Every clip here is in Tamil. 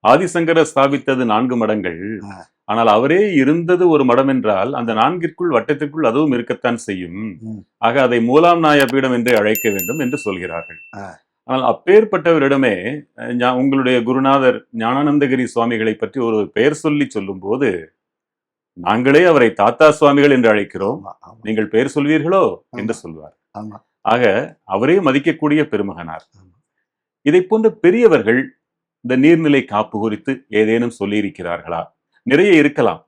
ஆதிசங்கரர் ஸ்தாபித்தது 4 மடங்கள். ஆ. ஆனால் அவரே இருந்தது ஒரு மடம் என்றால் அந்த 4ற்குள் வட்டத்திற்குள் அதுவும் இருக்கத்தான் செய்யும். ம். ஆக அதை மூலாம் நாய பீடம் என்றே அழைக்க வேண்டும் என்று சொல்கிறார்கள். ஆ. ஆனால் அப்பேற்பட்டவரிடமே உங்களுடைய குருநாதர் ஞானானந்தகிரி சுவாமிகளை பற்றி ஒரு பெயர் சொல்லி சொல்லும் போது, நாங்களே அவரை தாத்தா சுவாமிகள் என்று அழைக்கிறோம், ஆமா, ஆமா, நீங்கள் பெயர் சொல்வீர்களோ என்று ஆமா. சொல்வார். ஆமா. ஆக அவரே மதிக்கக்கூடிய பெருமகனார். ஆமா. இதை போன்ற பெரியவர்கள் இந்த நீர்நிலை காப்பு குறித்து ஏதேனும் சொல்லியிருக்கிறார்களா? நிறைய இருக்கலாம்.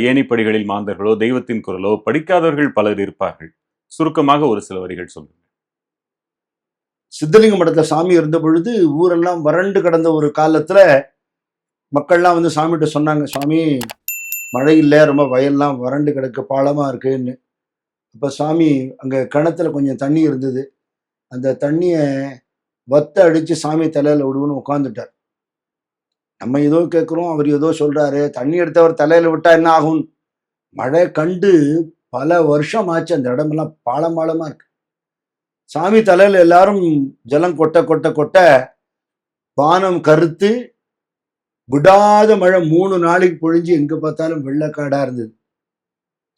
ஏணிப்படிகளில் மாந்தர்களோ, தெய்வத்தின் குரலோ, படிக்காதவர்கள் பலர் இருப்பார்கள். சுருக்கமாக ஒரு சில வரிகள் சொல்லுங்க. சித்தலிங்க மடத்துல சாமி இருந்த பொழுது ஊரெல்லாம் வறண்டு கிடந்த ஒரு காலத்துல மக்கள்லாம் வந்து சாமிகிட்ட சொன்னாங்க, சாமி மழை இல்லை, ரொம்ப வயல்லாம் வறண்டு கிடக்க பாலமா இருக்குன்னு. அப்ப சாமி அங்க கிணத்துல கொஞ்சம் தண்ணி இருந்தது, அந்த தண்ணிய வத்த அடிச்சு சாமி தலையில விடுவோன்னு உட்காந்துட்டார். நம்ம ஏதோ கேட்குறோம், அவர் ஏதோ சொல்றாரு. தண்ணி எடுத்தவர் தலையில விட்டா என்ன ஆகும்? மழை கண்டு பல வருஷம் ஆச்சு, அந்த இடமெல்லாம் பாலம் பாலமா இருக்கு. சாமி தலையில எல்லாரும் ஜலம் கொட்ட கொட்ட கொட்ட வானம் கருத்து விடாத மழை 3 நாளைக்கு பொழிஞ்சு எங்க பார்த்தாலும் வெள்ளக்காடா இருந்தது.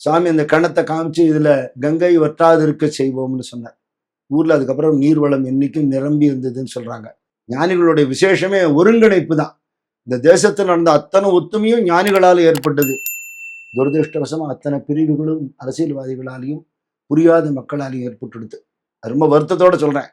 சாமி அந்த கணத்தை காமிச்சு, இதுல கங்கை வற்றாது இருக்க செய்வோம்னு சொன்னார். ஊர்ல அதுக்கப்புறம் நீர்வளம் என்னைக்கும் நிரம்பி இருந்ததுன்னு சொல்றாங்க. ஞானிகளுடைய விசேஷமே ஒருங்கிணைப்பு தான். இந்த தேசத்தில் நடந்த அத்தனை ஒத்துமையும் ஞானிகளால் ஏற்பட்டது. துரதிருஷ்டவசமா அத்தனை பிரிவுகளும் அரசியல்வாதிகளாலையும் புரியாத மக்களாலையும் ஏற்பட்டுடுது. ரொம்ப வருத்தத்தோட சொல்றேன்.